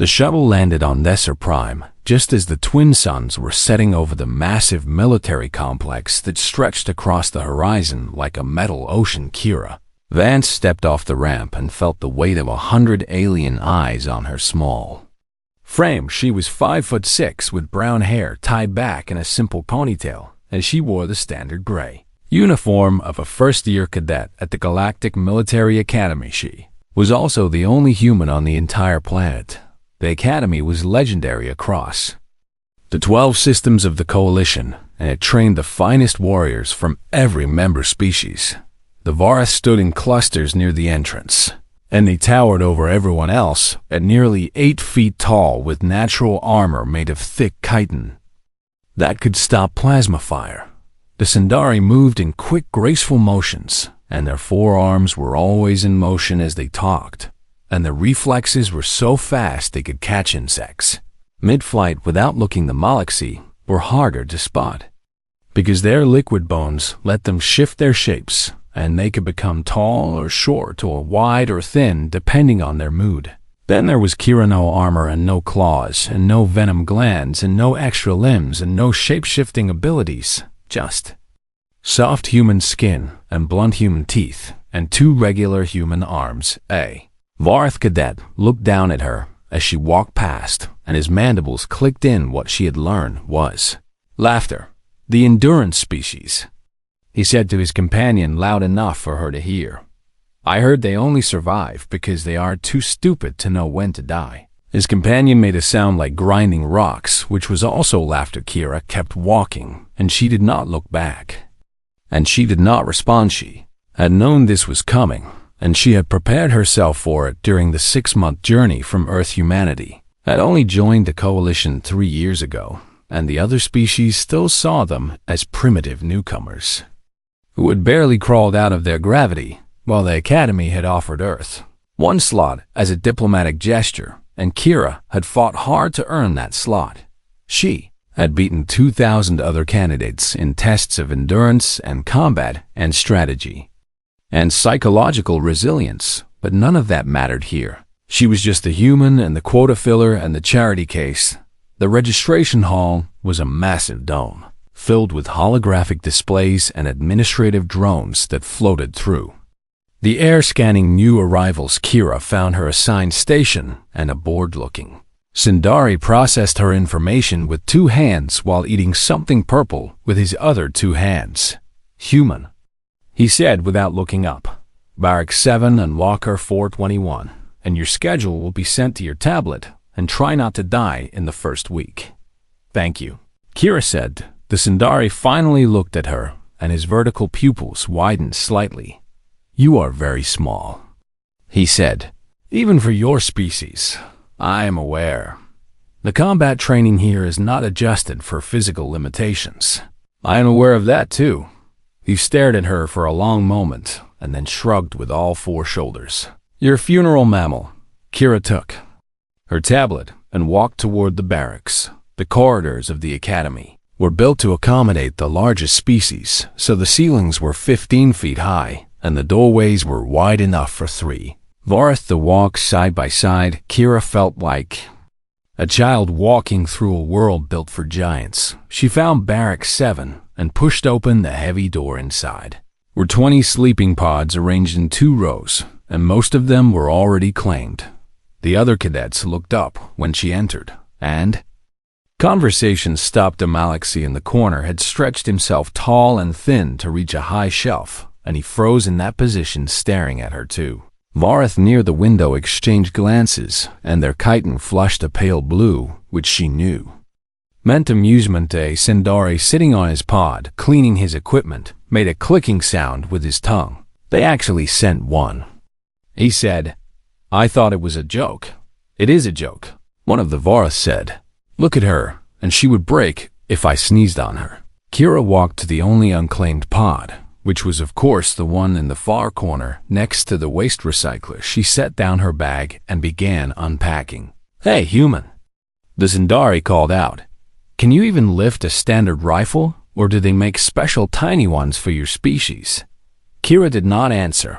The shuttle landed on Nesser Prime just as the twin suns were setting over the massive military complex that stretched across the horizon like a metal ocean. Kira Vance stepped off the ramp and felt the weight of 100 alien eyes on her small frame. She was 5'6" with brown hair tied back in a simple ponytail, and she wore the standard gray uniform of a first-year cadet at the Galactic Military Academy. She was also the only human on the entire planet. The Academy was legendary across the 12 systems of the Coalition, and it trained the finest warriors from every member species. The Varus stood in clusters near the entrance, and they towered over everyone else at nearly 8 feet tall with natural armor made of thick chitin that could stop plasma fire. The Sindari moved in quick, graceful motions, and their forearms were always in motion as they talked, and their reflexes were so fast they could catch insects mid-flight without looking. The Moloxi were harder to spot because their liquid bones let them shift their shapes, and they could become tall or short or wide or thin depending on their mood. Then there was Kira, no armor and no claws and no venom glands and no extra limbs and no shape-shifting abilities, just soft human skin and blunt human teeth and 2 regular human arms. A Varth cadet looked down at her as she walked past, and his mandibles clicked in. What she had learned was laughter, the endurance species. He said to his companion loud enough for her to hear, "I heard they only survive because they are too stupid to know when to die." His companion made a sound like grinding rocks, which was also laughter. Kira kept walking, and she did not look back, and she did not respond. She had known this was coming, and she had prepared herself for it during the 6-month journey from Earth. Humanity had only joined the Coalition 3 years ago, and the other species still saw them as primitive newcomers who had barely crawled out of their gravity, while the Academy had offered Earth 1 slot as a diplomatic gesture, and Kira had fought hard to earn that slot. She had beaten 2,000 other candidates in tests of endurance and combat and strategy and psychological resilience, but none of that mattered here. She was just the human and the quota filler and the charity case. The registration hall was a massive dome, filled with holographic displays and administrative drones that floated through the air scanning new arrivals. Kira found her assigned station, and a bored-looking Sindari processed her information with 2 hands while eating something purple with his other 2 hands. "Human," he said without looking up. "Barrack 7 and Locker 421, and your schedule will be sent to your tablet, and try not to die in the first week." "Thank you," Kira said. The Sindari finally looked at her, and his vertical pupils widened slightly. "You are very small," he said, "even for your species. I am aware. The combat training here is not adjusted for physical limitations. I am aware of that too." He stared at her for a long moment and then shrugged with all 4 shoulders. "Your funeral mammal." Kira took her tablet and walked toward the barracks. The corridors of the Academy were built to accommodate the largest species, so the ceilings were 15 feet high and the doorways were wide enough for 3. Varth to walk side by side. Kira felt like a child walking through a world built for giants. She found Barrack 7 and pushed open the heavy door. Inside were 20 sleeping pods arranged in 2 rows, and most of them were already claimed. The other cadets looked up when she entered, and conversation stopped. A Malaxi in the corner had stretched himself tall and thin to reach a high shelf, and he froze in that position staring at her too. Varth near the window exchanged glances, and their chitin flushed a pale blue, which she knew meant amusement. A Sindari sitting on his pod, cleaning his equipment, made a clicking sound with his tongue. "They actually sent one," he said. "I thought it was a joke." "It is a joke," one of the Varth said. "Look at her, and she would break if I sneezed on her." Kira walked to the only unclaimed pod, which was of course the one in the far corner next to the waste recycler. She set down her bag and began unpacking. "Hey, human," the Sindari called out. "Can you even lift a standard rifle, or do they make special tiny ones for your species?" Kira did not answer.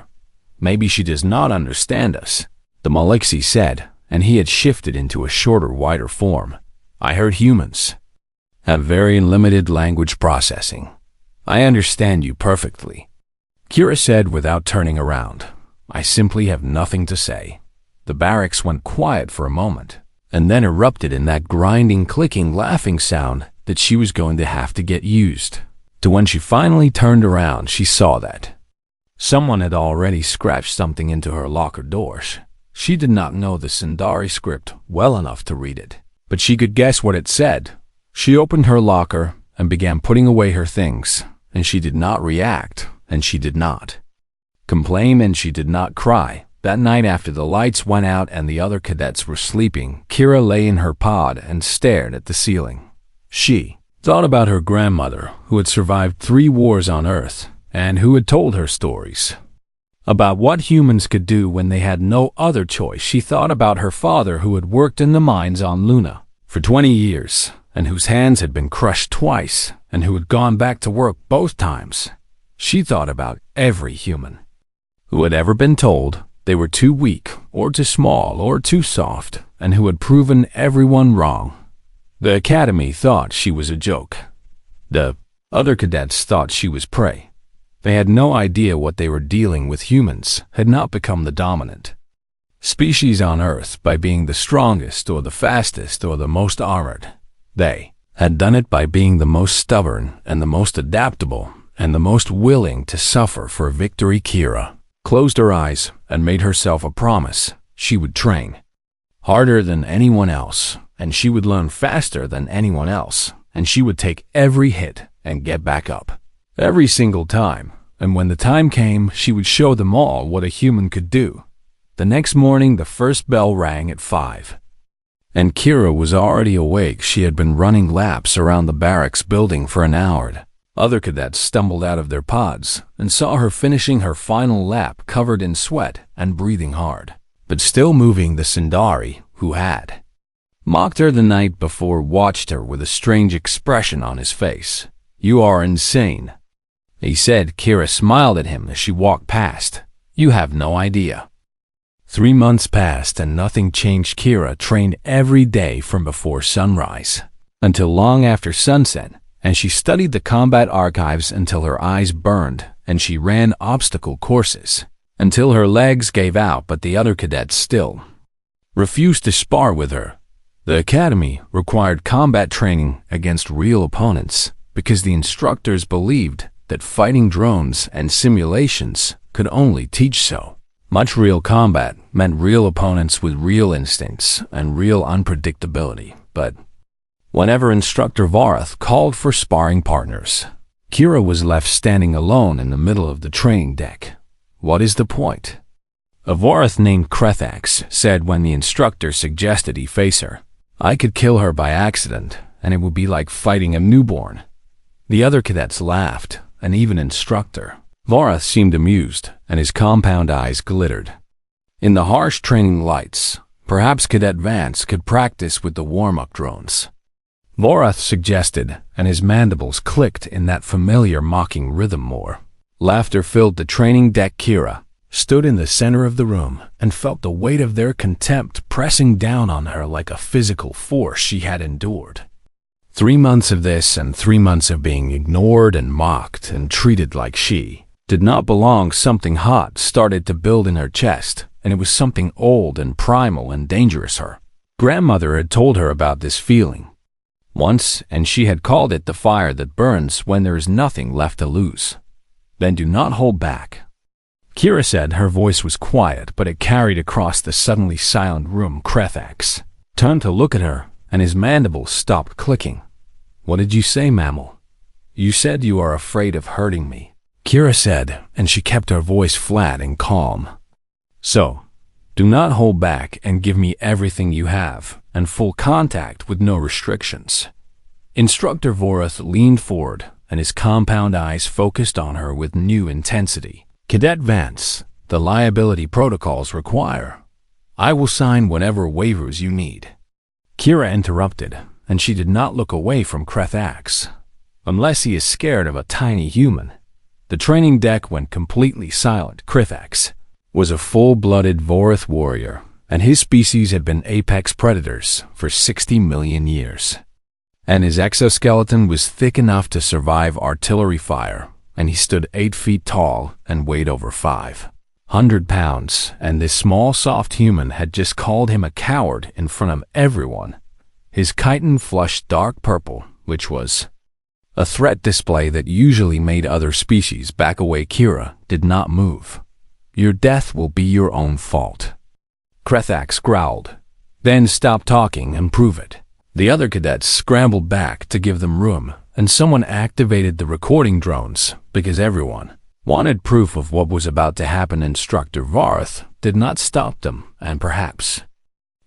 "Maybe she does not understand us," the Malixi said, and he had shifted into a shorter, wider form. I heard humans have very limited language processing. I understand you perfectly, Kira said without turning around. I simply have nothing to say. The barracks went quiet for a moment, and then erupted in that grinding, clicking, laughing sound that she was going to have to get used to. When she finally turned around, she saw that someone had already scratched something into her locker doors. She did not know the Sindari script well enough to read it, but she could guess what it said. She opened her locker and began putting away her things, and she did not react, and she did not complain, and she did not cry. That night, after the lights went out and the other cadets were sleeping, Kira lay in her pod and stared at the ceiling. She thought about her grandmother, who had survived 3 wars on Earth, and who had told her stories about what humans could do when they had no other choice. She thought about her father, who had worked in the mines on Luna for 20 years, and whose hands had been crushed twice, and who had gone back to work both times. She thought about every human who had ever been told they were too weak, or too small, or too soft, and who had proven everyone wrong. The academy thought she was a joke. The other cadets thought she was prey. They had no idea what they were dealing with. Humans had not become the dominant species on Earth by being the strongest, or the fastest, or the most armored. They had done it by being the most stubborn, and the most adaptable, and the most willing to suffer for victory. Kira closed her eyes and made herself a promise. She would train harder than anyone else, and she would learn faster than anyone else, and she would take every hit and get back up every single time. And when the time came, she would show them all what a human could do. The next morning, the first bell rang at 5. And Kira was already awake. She had been running laps around the barracks building for an hour. Other cadets stumbled out of their pods and saw her finishing her final lap, covered in sweat and breathing hard, but still moving. The Sindari, who had mocked her the night before, watched her with a strange expression on his face. "You are insane," he said. Kira smiled at him as she walked past. "You have no idea." 3 months passed and nothing changed. Kira trained every day from before sunrise until long after sunset, and she studied the combat archives until her eyes burned, and she ran obstacle courses until her legs gave out, but the other cadets still refused to spar with her. The academy required combat training against real opponents because the instructors believed that fighting drones and simulations could only teach so much. Real combat meant real opponents with real instincts and real unpredictability. But whenever Instructor Vorath called for sparring partners, Kira was left standing alone in the middle of the training deck. "What is the point?" A Vorath named Krethax said when the instructor suggested he face her. "I could kill her by accident, and it would be like fighting a newborn." The other cadets laughed, and even Instructor Vorath seemed amused, and his compound eyes glittered. In the harsh training lights, perhaps Cadet Vance could practice with the warm-up drones, Vorath suggested, and his mandibles clicked in that familiar mocking rhythm. More laughter filled the training deck. Kira stood in the center of the room and felt the weight of their contempt pressing down on her like a physical force she had endured. 3 months of this, and 3 months of being ignored and mocked and treated like she did not belong. Something hot started to build in her chest, and it was something old and primal and dangerous. Her grandmother had told her about this feeling once, and she had called it the fire that burns when there is nothing left to lose. "Then do not hold back," Kira said. Her voice was quiet, but it carried across the suddenly silent room. Krethax turned to look at her, and his mandibles stopped clicking. "What did you say, mammal?" "You said you are afraid of hurting me," Kira said, and she kept her voice flat and calm. "So, do not hold back and give me everything you have, and full contact with no restrictions." Instructor Vorath leaned forward, and his compound eyes focused on her with new intensity. "Cadet Vance, the liability protocols require. I will sign whatever waivers you need." Kira interrupted, and she did not look away from Krethax. "Unless he is scared of a tiny human." The training deck went completely silent. Krethax was a full-blooded Vorath warrior, and his species had been apex predators for 60 million years. And his exoskeleton was thick enough to survive artillery fire, and he stood 8 feet tall and weighed over 500 pounds, and this small soft human had just called him a coward in front of everyone. His chitin flushed dark purple, which was a threat display that usually made other species back away. Kira did not move. "Your death will be your own fault," Krethax growled. "Then stop talking and prove it." The other cadets scrambled back to give them room, and someone activated the recording drones because everyone wanted proof of what was about to happen. Instructor Varth did not stop them, and perhaps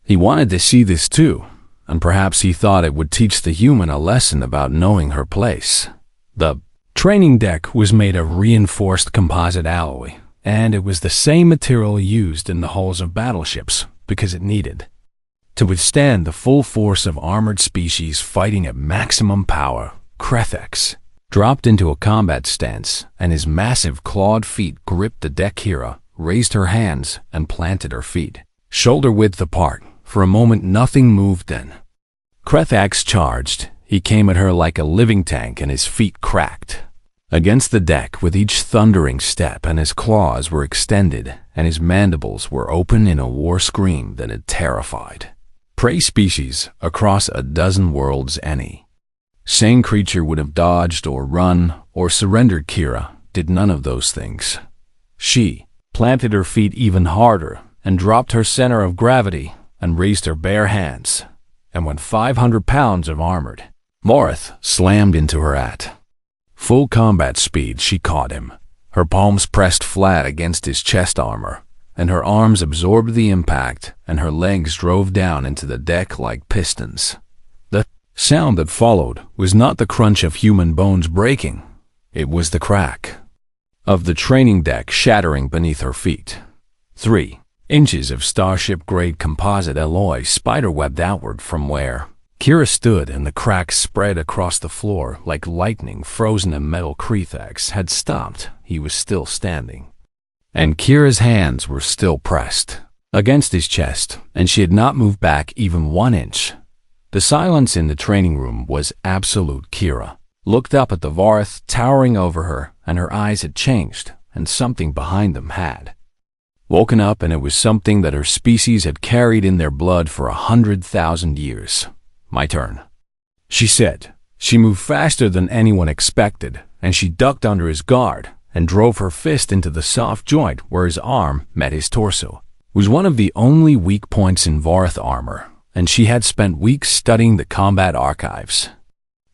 he wanted to see this too, and perhaps he thought it would teach the human a lesson about knowing her place. The training deck was made of reinforced composite alloy, and it was the same material used in the hulls of battleships because it needed to withstand the full force of armored species fighting at maximum power. Krethax dropped into a combat stance, and his massive clawed feet gripped the deck. Kira raised her hands and planted her feet shoulder-width apart. For a moment nothing moved. Then Krethax charged. He came at her like a living tank, and his feet cracked against the deck with each thundering step, and his claws were extended, and his mandibles were open in a war scream that had terrified prey species across a dozen worlds. Any sane creature would have dodged or run or surrendered. Kira did none of those things. She planted her feet even harder and dropped her center of gravity and raised her bare hands, and when 500 pounds of armored Morith slammed into her at full combat speed, she caught him. Her palms pressed flat against his chest armor, and her arms absorbed the impact, and her legs drove down into the deck like pistons. The sound that followed was not the crunch of human bones breaking. It was the crack of the training deck shattering beneath her feet. 3 inches of starship-grade composite alloy spiderwebbed outward from where Kira stood, and the cracks spread across the floor like lightning frozen in metal. Krethax had stopped. He was still standing, and Kira's hands were still pressed against his chest, and she had not moved back even 1 inch. The silence in the training room was absolute. Kira looked up at the Varth towering over her, and her eyes had changed, and something behind them had woken up, and it was something that her species had carried in their blood for 100,000 years. "My turn," she said. She moved faster than anyone expected, and she ducked under his guard and drove her fist into the soft joint where his arm met his torso. It was one of the only weak points in Varth armor, and she had spent weeks studying the combat archives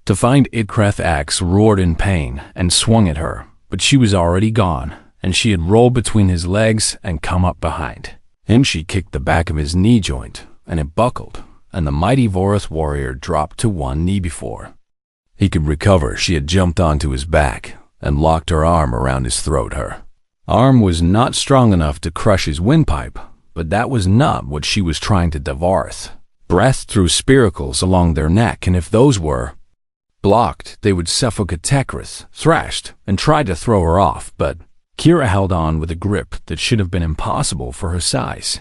to find it. Krethax roared in pain and swung at her, but she was already gone, and she had rolled between his legs and come up behind him. She kicked the back of his knee joint, and it buckled, and the mighty Vorith warrior dropped to one knee. Before he could recover, she had jumped onto his back and locked her arm around his throat. Her arm was not strong enough to crush his windpipe, but that was not what she was trying to do. Varth breathed through spiracles along their neck, and if those were blocked, they would suffocate. Tekrith thrashed and tried to throw her off, but Kira held on with a grip that should have been impossible for her size.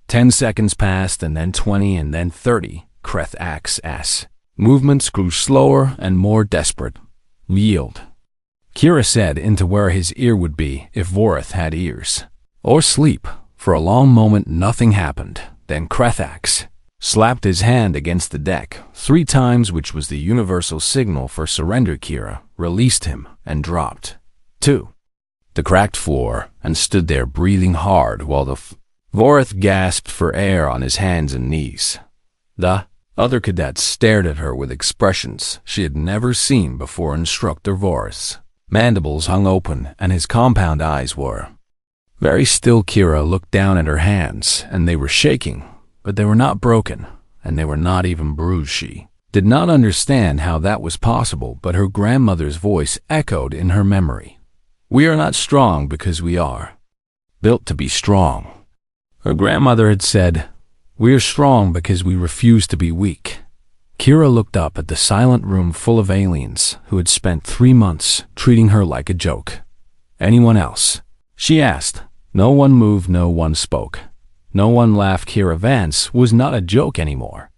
10 seconds passed, and then 20, and then 30. Krethax's movements grew slower and more desperate. "Yield," Kira said into where his ear would be if Vorith had ears. Or sleep. For a long moment nothing happened. Then Krethax slapped his hand against the deck 3 times, which was the universal signal for surrender. Kira released him and dropped to the cracked floor and stood there breathing hard while the Vorith gasped for air on his hands and knees. The other cadets stared at her with expressions she had never seen before. Instructor Vorith's mandibles hung open, and his compound eyes were very still. Kira looked down at her hands, and they were shaking, but they were not broken, and they were not even bruised. She did not understand how that was possible, but her grandmother's voice echoed in her memory. "We are not strong because we are built to be strong." Her grandmother had said, "We are strong because we refuse to be weak." Kira looked up at the silent room full of aliens who had spent 3 months treating her like a joke. "Anyone else?" she asked. No one moved, no one spoke. No one laughed. Kira Vance was not a joke anymore.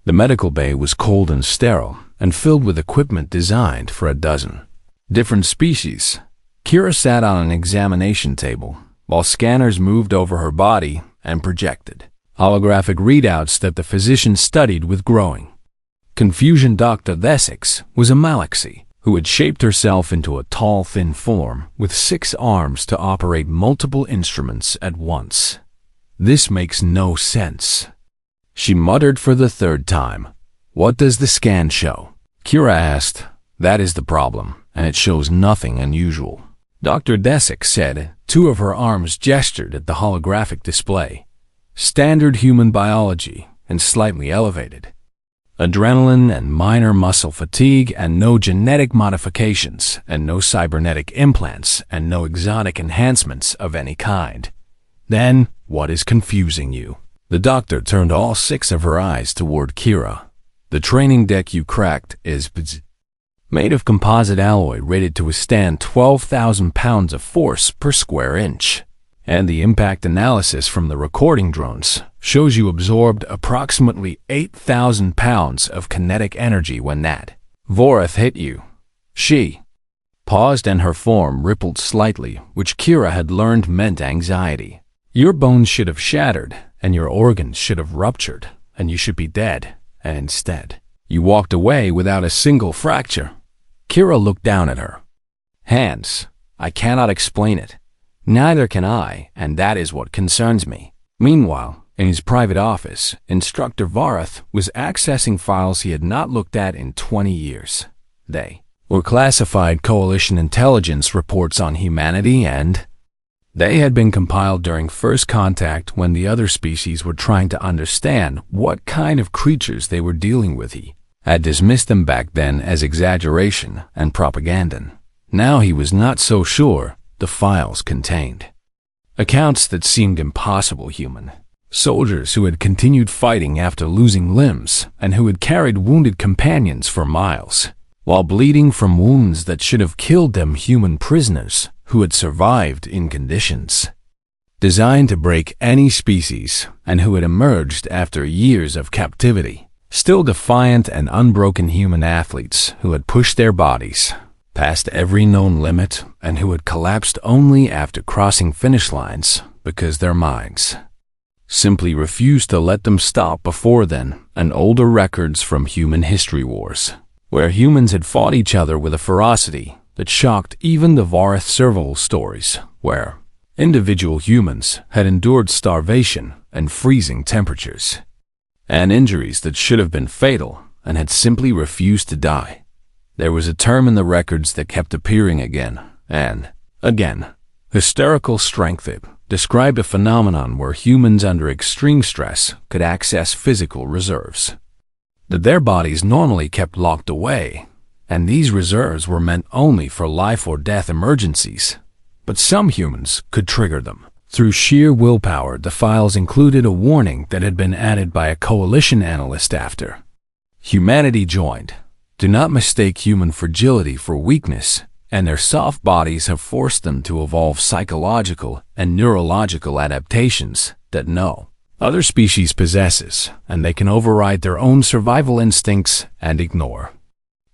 The medical bay was cold and sterile and filled with equipment designed for a dozen different species. Kira sat on an examination table while scanners moved over her body and projected holographic readouts that the physician studied with growing confusion. Dr. Essex was a Malaxi who had shaped herself into a tall, thin form with 6 arms to operate multiple instruments at once. This makes no sense, she muttered for the 3rd time. What does the scan show? Kira asked. That is the problem, and it shows nothing unusual. Dr. Desick said. 2 of her arms gestured at the holographic display. Standard human biology and slightly elevated adrenaline and minor muscle fatigue and no genetic modifications and no cybernetic implants and no exotic enhancements of any kind. Then, what is confusing you? The doctor turned all 6 of her eyes toward Kira. The training deck you cracked is made of composite alloy rated to withstand 12,000 pounds of force per square inch. And the impact analysis from the recording drones shows you absorbed approximately 8,000 pounds of kinetic energy when that Vorath hit you. She paused and her form rippled slightly, which Kira had learned meant anxiety. Your bones should have shattered, and your organs should have ruptured, and you should be dead, and instead, you walked away without a single fracture. Kira looked down at her hands. I cannot explain it. Neither can I, and that is what concerns me. Meanwhile, in his private office, Instructor Varath was accessing files he had not looked at in 20 years. They were classified Coalition intelligence reports on humanity, and they had been compiled during first contact when the other species were trying to understand what kind of creatures they were dealing with. He had dismissed them back then as exaggeration and propaganda. Now he was not so sure. The files contained accounts that seemed impossible human. Soldiers who had continued fighting after losing limbs and who had carried wounded companions for miles, while bleeding from wounds that should have killed them. Human prisoners who had survived in conditions designed to break any species and who had emerged after years of captivity. Still defiant and unbroken human athletes who had pushed their bodies past every known limit and who had collapsed only after crossing finish lines because their minds simply refused to let them stop before then. And older records from human history wars, where humans had fought each other with a ferocity that shocked even the Varath survival stories, where individual humans had endured starvation and freezing temperatures, and injuries that should have been fatal and had simply refused to die. There was a term in the records that kept appearing again and again. Hysterical strength. It described a phenomenon where humans under extreme stress could access physical reserves that their bodies normally kept locked away, and these reserves were meant only for life or death emergencies. But some humans could trigger them through sheer willpower. The files included a warning that had been added by a coalition analyst after humanity joined. Do not mistake human fragility for weakness, and their soft bodies have forced them to evolve psychological and neurological adaptations that no other species possesses, and they can override their own survival instincts and ignore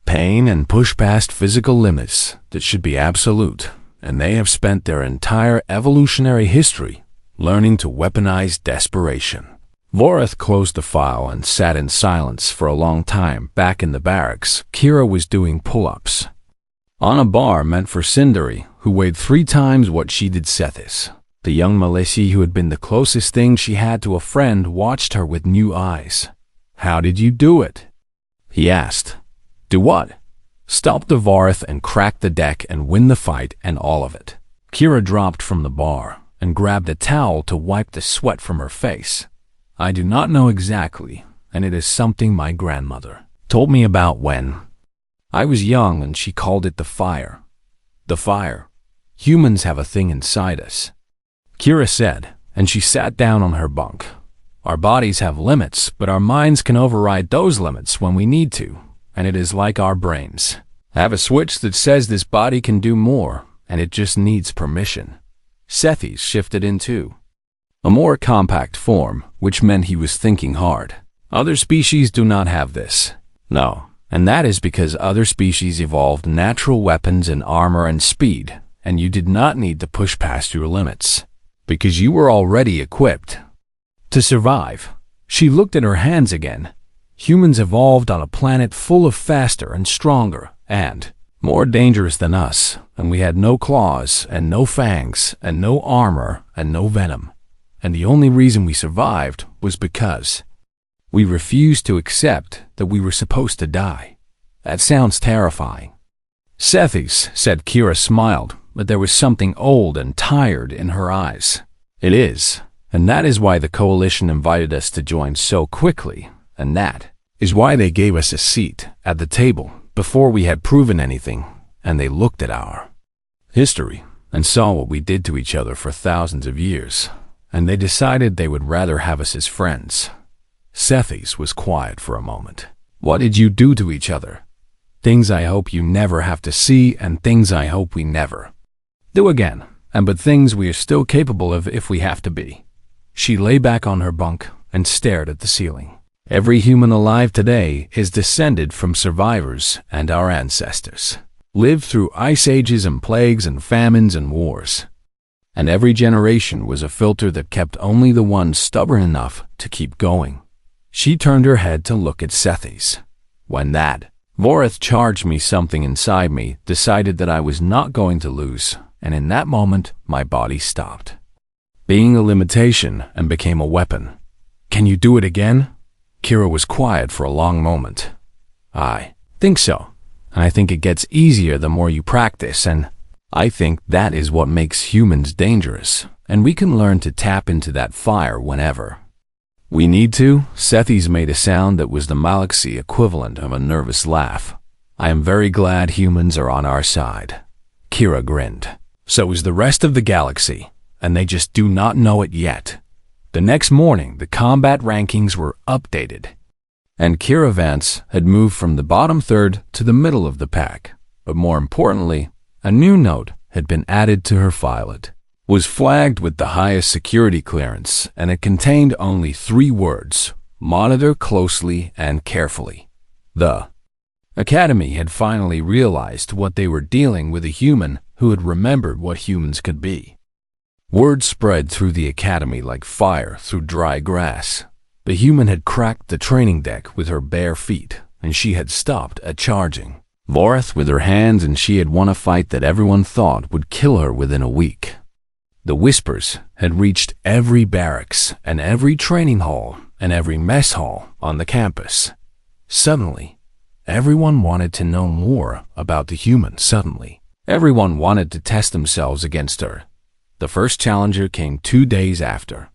pain and push past physical limits that should be absolute, and they have spent their entire evolutionary history learning to weaponize desperation. Vorath closed the file and sat in silence for a long time. Back in the barracks, Kira was doing pull-ups on a bar meant for Sindari, who weighed 3 times what she did. Sethis, the young Malisi who had been the closest thing she had to a friend, watched her with new eyes. How did you do it? He asked. Do what? Stop the Vorath and crack the deck and win the fight and all of it. Kira dropped from the bar and grabbed a towel to wipe the sweat from her face. I do not know exactly, and it is something my grandmother told me about when I was young, and she called it the fire. The fire. Humans have a thing inside us, Kira said, and she sat down on her bunk. Our bodies have limits, but our minds can override those limits when we need to, and it is like our brains have a switch that says this body can do more, and it just needs permission. Sethis shifted in too. a more compact form, which meant he was thinking hard. Other species do not have this. No, and that is because other species evolved natural weapons and armor and speed, and you did not need to push past your limits, because you were already equipped to survive. She looked at her hands again. Humans evolved on a planet full of faster and stronger and more dangerous than us, and we had no claws and no fangs and no armor and no venom. And the only reason we survived was because we refused to accept that we were supposed to die. That sounds terrifying. Sethis, said. Kira smiled, but there was something old and tired in her eyes. It is, and that is why the Coalition invited us to join so quickly, and that is why they gave us a seat at the table before we had proven anything, and they looked at our history and saw what we did to each other for thousands of years, and they decided they would rather have us as friends. Sethis was quiet for a moment. What did you do to each other? Things I hope you never have to see, and things I hope we never do again, but things we are still capable of if we have to be. She lay back on her bunk and stared at the ceiling. Every human alive today is descended from survivors, and our ancestors lived through ice ages and plagues and famines and wars. And every generation was a filter that kept only the ones stubborn enough to keep going. She turned her head to look at Sethis. When that Vorith charged me, something inside me decided that I was not going to lose, and in that moment my body stopped being a limitation and became a weapon. Can you do it again? Kira was quiet for a long moment. I think so, and I think it gets easier the more you practice, and I think that is what makes humans dangerous, and we can learn to tap into that fire whenever we need to. Sethis made a sound that was the Malaxi equivalent of a nervous laugh. I am very glad humans are on our side. Kira grinned. So is the rest of the galaxy, and they just do not know it yet. The next morning, the combat rankings were updated, and Kira Vance had moved from the bottom third to the middle of the pack. But more importantly, a new note had been added to her file. It was flagged with the highest security clearance, and it contained only 3 words: monitor closely and carefully. The Academy had finally realized what they were dealing with, a human who had remembered what humans could be. Word spread through the Academy like fire through dry grass. The human had cracked the training deck with her bare feet, and she had stopped at charging Vorith with her hands, and she had won a fight that everyone thought would kill her within a week. The whispers had reached every barracks and every training hall and every mess hall on the campus. Suddenly, everyone wanted to know more about the human. Suddenly, everyone wanted to test themselves against her. The first challenger came 2 days after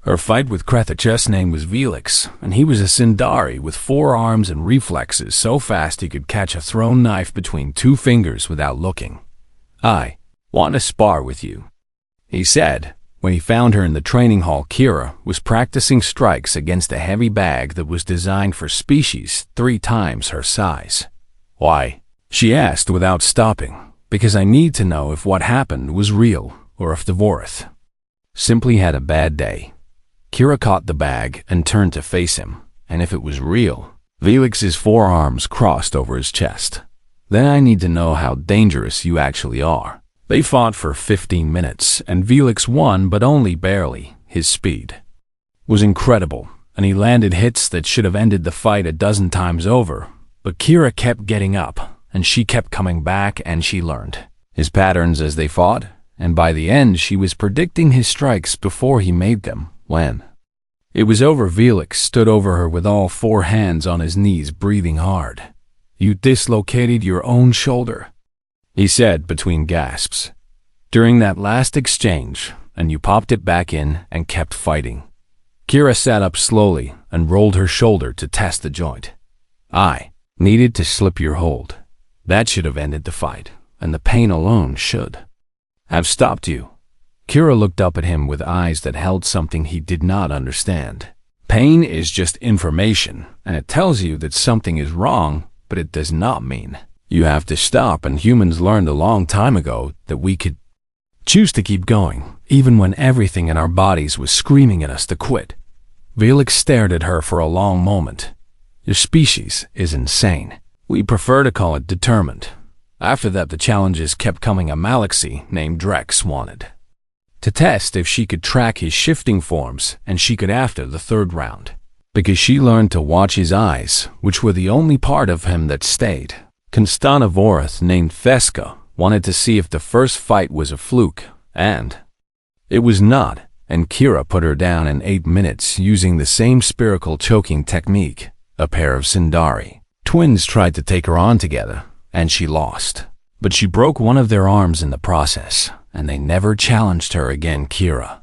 her fight with Krethach's name was Velix, and he was a Sindari with 4 arms and reflexes so fast he could catch a thrown knife between 2 fingers without looking. I want to spar with you, he said. When he found her in the training hall, Kira was practicing strikes against a heavy bag that was designed for species 3 times her size. Why? She asked without stopping. Because I need to know if what happened was real, or if the Vorith simply had a bad day. Kira caught the bag and turned to face him, and if it was real, Velix's 4 arms crossed over his chest. Then I need to know how dangerous you actually are. They fought for 15 minutes, and Velix won, but only barely. His speed was incredible, and he landed hits that should have ended the fight a dozen times over. But Kira kept getting up, and she kept coming back, and she learned his patterns as they fought, and by the end she was predicting his strikes before he made them. When it was over, Velix stood over her with all 4 hands on his knees, breathing hard. You dislocated your own shoulder, he said between gasps, during that last exchange, and you popped it back in and kept fighting. Kira sat up slowly and rolled her shoulder to test the joint. I needed to slip your hold. That should have ended the fight, and the pain alone should have stopped you. Kira looked up at him with eyes that held something he did not understand. Pain is just information, and it tells you that something is wrong, but it does not mean you have to stop, and humans learned a long time ago that we could choose to keep going even when everything in our bodies was screaming at us to quit. Felix stared at her for a long moment. Your species is insane. We prefer to call it determined. After that, the challenges kept coming. A Malaxi named Drex wanted to test if she could track his shifting forms, and she could after the third round, because she learned to watch his eyes, which were the only part of him that stayed. Constanta Vorath named Feska wanted to see if the first fight was a fluke, and it was not, and Kira put her down in 8 minutes using the same spherical choking technique. A pair of Sindari twins tried to take her on together, and she lost. But she broke one of their arms in the process, and they never challenged her again. Kira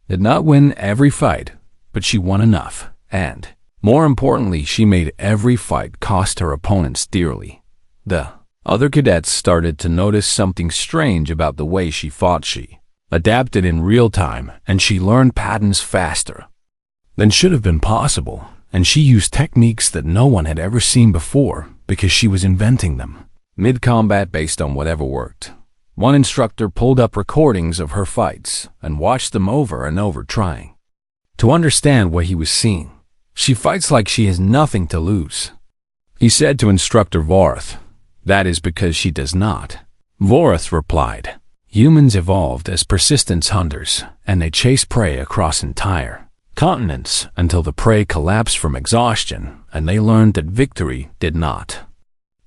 did not win every fight, but she won enough, and, more importantly, she made every fight cost her opponents dearly. The other cadets started to notice something strange about the way she fought. She adapted in real time, and she learned patterns faster than should have been possible, and she used techniques that no one had ever seen before because she was inventing them mid-combat based on whatever worked. One instructor pulled up recordings of her fights and watched them over and over, trying to understand what he was seeing. She fights like she has nothing to lose, he said to instructor Vorath. That is because she does not. Vorath replied, humans evolved as persistence hunters, and they chase prey across entire continents until the prey collapsed from exhaustion, and they learned that victory did not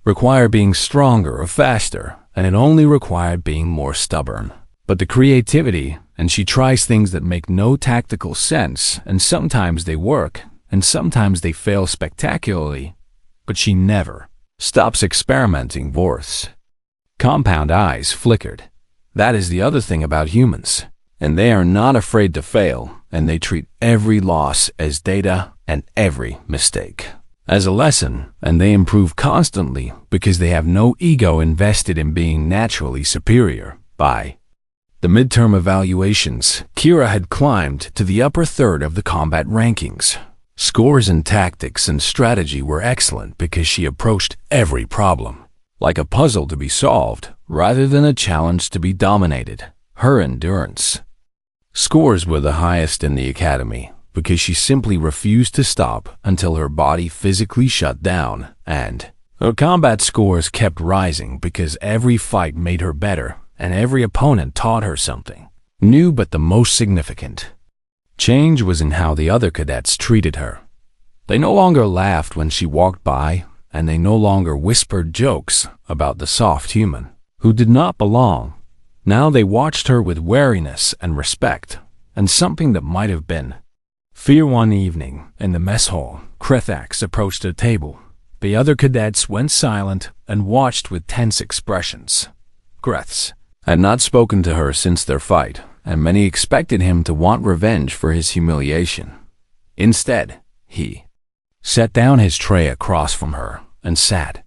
require being stronger or faster, and it only required being more stubborn. But the creativity, and she tries things that make no tactical sense, and sometimes they work, and sometimes they fail spectacularly, but she never stops experimenting. Vorth's compound eyes flickered. That is the other thing about humans, and they are not afraid to fail, and they treat every loss as data and every mistake as a lesson, and they improve constantly because they have no ego invested in being naturally superior. By the midterm evaluations, Kira had climbed to the upper third of the combat rankings. Scores in tactics and strategy were excellent because she approached every problem like a puzzle to be solved rather than a challenge to be dominated. Her endurance scores were the highest in the academy because she simply refused to stop until her body physically shut down, and her combat scores kept rising because every fight made her better and every opponent taught her something new. But the most significant change was in how the other cadets treated her. They no longer laughed when she walked by, and they no longer whispered jokes about the soft human who did not belong. Now they watched her with wariness and respect, and something that might have been fear. One evening, in the mess hall, Krethax approached her table. The other cadets went silent and watched with tense expressions. Greths had not spoken to her since their fight, and many expected him to want revenge for his humiliation. Instead, he set down his tray across from her and said,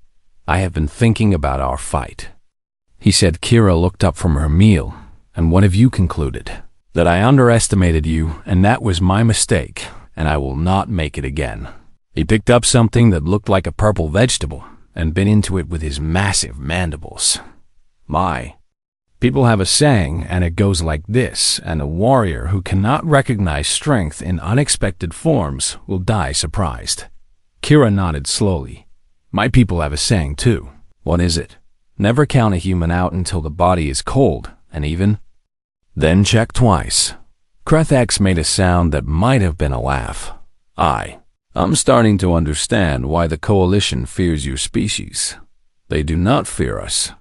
I have been thinking about our fight, he said. Kira looked up from her meal. And what have you concluded? That I underestimated you, and that was my mistake, and I will not make it again. He picked up something that looked like a purple vegetable and bit into it with his massive mandibles. My people have a saying, and it goes like this, and a warrior who cannot recognize strength in unexpected forms will die surprised. Kira nodded slowly. My people have a saying too. What is it? Never count a human out until the body is cold, and even then check twice. Krethax made a sound that might have been a laugh. I'm starting to understand why the Coalition fears your species. They do not fear us.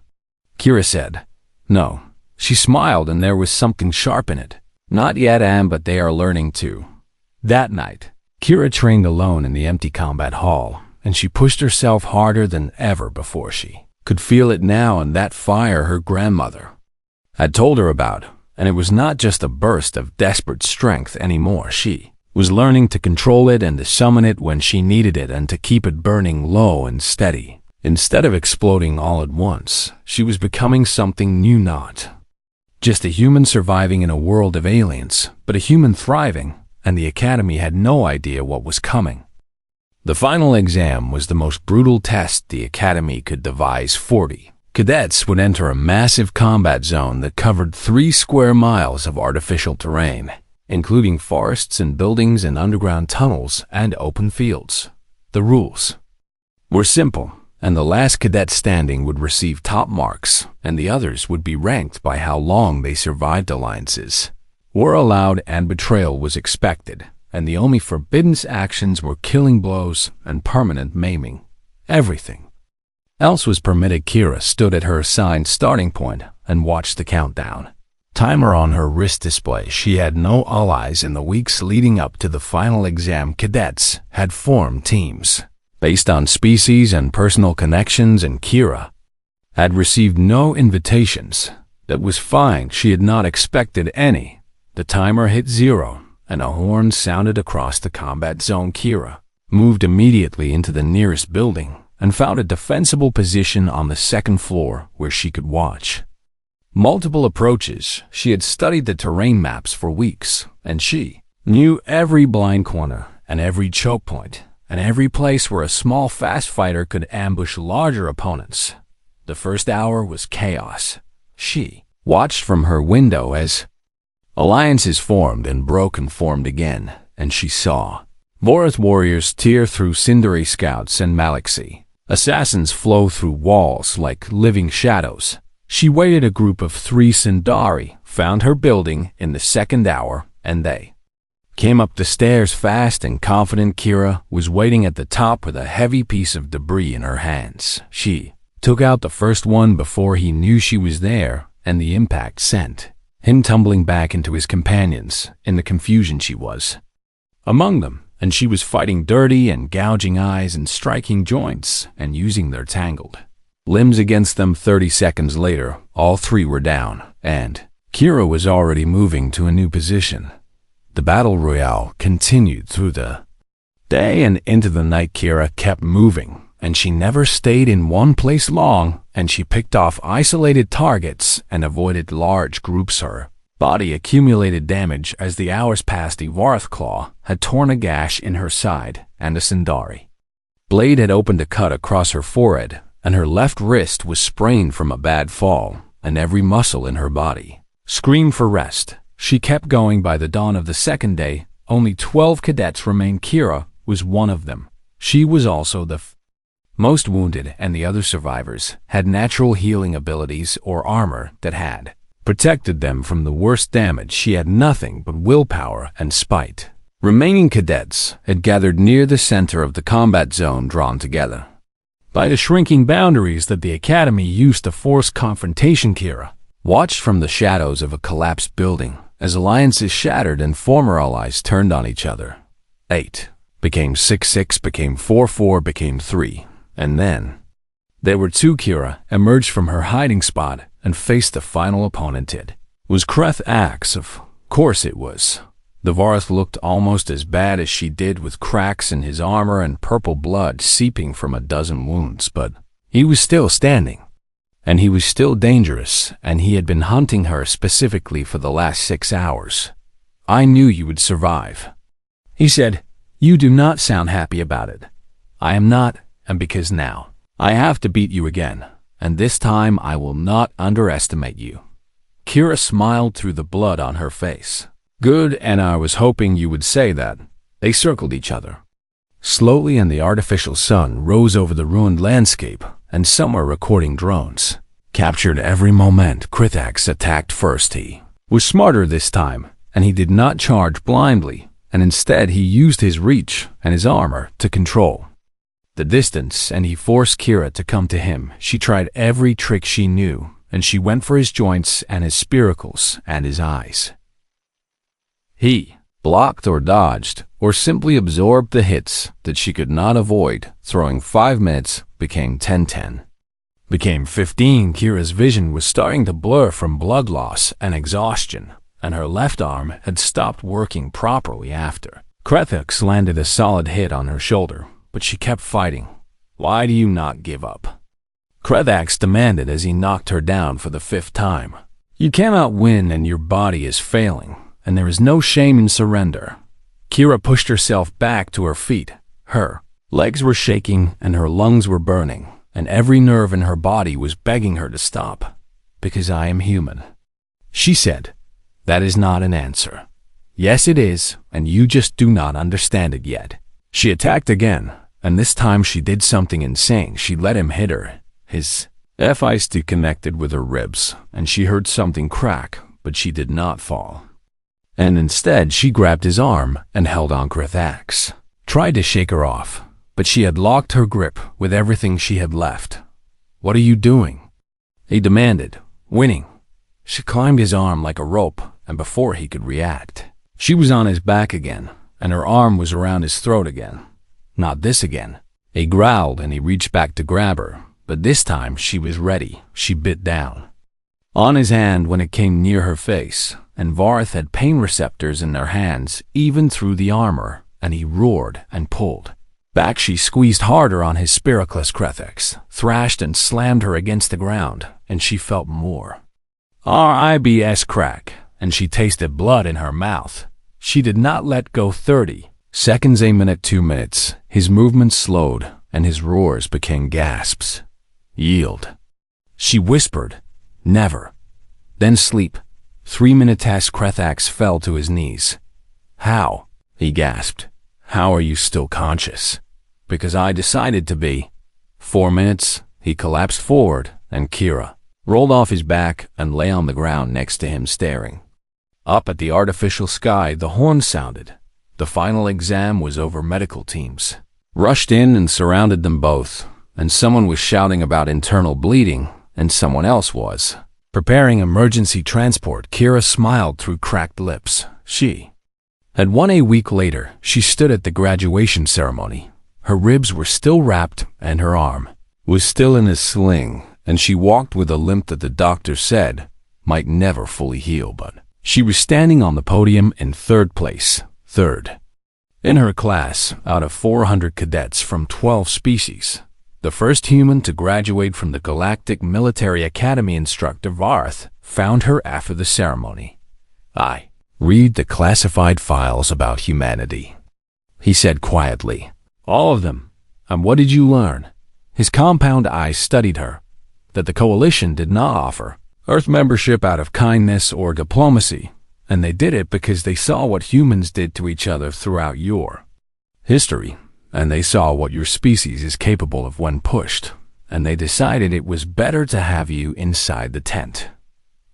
Kira said. No. She smiled, and there was something sharp in it. Not yet, but they are learning to. That night, Kira trained alone in the empty combat hall, and she pushed herself harder than ever before. She could feel it now, and that fire her grandmother had told her about. And it was not just a burst of desperate strength anymore. She was learning to control it and to summon it when she needed it, and to keep it burning low and steady. Instead of exploding all at once, she was becoming something new, not just a human surviving in a world of aliens, but a human thriving, and the Academy had no idea what was coming. The final exam was the most brutal test the Academy could devise. 40 Cadets would enter a massive combat zone that covered 3 square miles of artificial terrain, including forests and buildings and underground tunnels and open fields. The rules were simple, and the last cadet standing would receive top marks, and the others would be ranked by how long they survived alliances. War allowed and betrayal was expected, and the only forbidden actions were killing blows and permanent maiming. Everything else was permitted. Kira stood at her assigned starting point and watched the countdown timer on her wrist display. She had no allies in the weeks leading up to the final exam. Cadets had formed teams based on species and personal connections, and Kira had received no invitations. That was fine. She had not expected any. The timer hit 0, and a horn sounded across the combat zone. Kira moved immediately into the nearest building and found a defensible position on the 2nd floor where she could watch multiple approaches. She had studied the terrain maps for weeks, and she knew every blind corner and every choke point and every place where a small fast fighter could ambush larger opponents. The first hour was chaos. She watched from her window as alliances formed and broke and formed again, and she saw Vorath warriors tear through Sindari scouts and Malaxi assassins flow through walls like living shadows. She waited. A group of 3 Sindari found her building in the 2nd hour, and they came up the stairs fast and confident. Kira was waiting at the top with a heavy piece of debris in her hands. She took out the first one before he knew she was there, and the impact sent him tumbling back into his companions. In the confusion, she was among them, and she was fighting dirty and gouging eyes and striking joints and using their tangled limbs against them. 30 seconds later, all 3 were down, and Kira was already moving to a new position. The battle royale continued through the day and into the night. Kira kept moving, and she never stayed in one place long, and she picked off isolated targets and avoided large groups. Her body accumulated damage as the hours passed. The Vorath claw had torn a gash in her side, and a Sindari blade had opened a cut across her forehead, and her left wrist was sprained from a bad fall, and every muscle in her body screamed for rest. She kept going. By the dawn of the 2nd day, only 12 cadets remained. Kira was one of them. She was also the most wounded, and the other survivors had natural healing abilities or armor that had protected them from the worst damage. She had nothing but willpower and spite. Remaining cadets had gathered near the center of the combat zone, drawn together by the shrinking boundaries that the Academy used to force confrontation. Kira watched from the shadows of a collapsed building as alliances shattered and former allies turned on each other. 8 became 6, became 4, became 3, and then there were 2. Kira emerged from her hiding spot and faced the final opponent. It was Kreth Axe. Of course it was. The Vorath looked almost as bad as she did, with cracks in his armor and purple blood seeping from a dozen wounds, but he was still standing, and he was still dangerous, and he had been hunting her specifically for the last 6 hours. "I knew you would survive," he said. "You do not sound happy about it." "I am not, and because now I have to beat you again, and this time I will not underestimate you." Kira smiled through the blood on her face. "Good, and I was hoping you would say that." They circled each other slowly, and the artificial sun rose over the ruined landscape, and some were recording drones captured every moment. Kritax attacked first. He was smarter this time, and he did not charge blindly, and instead he used his reach and his armor to control the distance, and he forced Kira to come to him. She tried every trick she knew, and she went for his joints and his spiracles and his eyes. He blocked or dodged, or simply absorbed the hits that she could not avoid. Throwing 5 minutes became 10, became 15. Kira's vision was starting to blur from blood loss and exhaustion, and her left arm had stopped working properly after. Krethix landed a solid hit on her shoulder, but she kept fighting. "Why do you not give up?" Krethix demanded as he knocked her down for the 5th time. "You cannot win, and your body is failing, and there is no shame in surrender." Kira pushed herself back to her feet. Her legs were shaking and her lungs were burning, and every nerve in her body was begging her to stop. "Because I am human," she said. "That is not an answer." "Yes, it is, and you just do not understand it yet." She attacked again, and this time she did something insane. She let him hit her. His fist connected with her ribs, and she heard something crack, but she did not fall. And instead, she grabbed his arm and held on Krithak's. Tried to shake her off, but she had locked her grip with everything she had left. "What are you doing?" he demanded, winning. She climbed his arm like a rope, and before he could react, she was on his back again, and her arm was around his throat again. Not this again. He growled and he reached back to grab her, but this time she was ready. She bit down on his hand when it came near her face, and Varth had pain receptors in their hands, even through the armor, and he roared and pulled. Back she squeezed harder on his spiraclus Krethix, thrashed and slammed her against the ground, and she felt more. Ribs crack, and she tasted blood in her mouth. She did not let go. 30 seconds, a minute, 2 minutes. His movements slowed, and his roars became gasps. "Yield," she whispered. "Never." Then sleep. 3 minutes. Krethax fell to his knees. "How?" he gasped. "How are you still conscious?" "Because I decided to be." 4 minutes. He collapsed forward, and Kira rolled off his back and lay on the ground next to him, staring. Up at the artificial sky, the horn sounded. The final exam was over. Medical teams rushed in and surrounded them both, and someone was shouting about internal bleeding, and someone else was preparing emergency transport. Kira smiled through cracked lips. She had won. A week later, she stood at the graduation ceremony. Her ribs were still wrapped, and her arm was still in a sling, and she walked with a limp that the doctor said might never fully heal, but she was standing on the podium in third place. Third in her class out of 400 cadets from 12 species. The first human to graduate from the Galactic Military Academy. Instructor Varth found her after the ceremony. "I read the classified files about humanity," he said quietly. "All of them. And what did you learn?" His compound eyes studied her. That the Coalition did not offer Earth membership out of kindness or diplomacy, and they did it because they saw what humans did to each other throughout your history, and they saw what your species is capable of when pushed, and they decided it was better to have you inside the tent.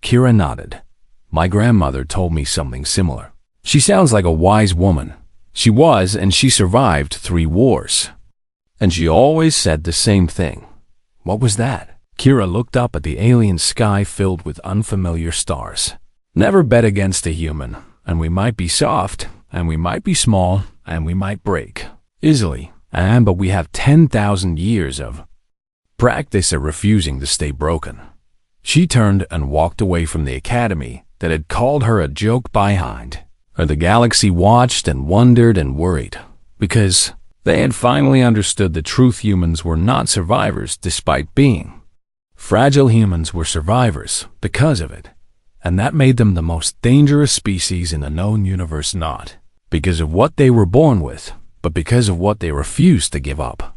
Kira nodded. "My grandmother told me something similar." She sounds like a wise woman. She was, and she survived 3 wars. And she always said the same thing. What was that? Kira looked up at the alien sky filled with unfamiliar stars. "Never bet against a human, and we might be soft, and we might be small, and we might break easily, but we have 10,000 years of practice at refusing to stay broken." She turned and walked away from the academy that had called her a joke behind her. The galaxy watched and wondered and worried, because they had finally understood the truth. Humans were not survivors despite being fragile. Humans were survivors because of it, and that made them the most dangerous species in the known universe, not because of what they were born with, but because of what they refused to give up.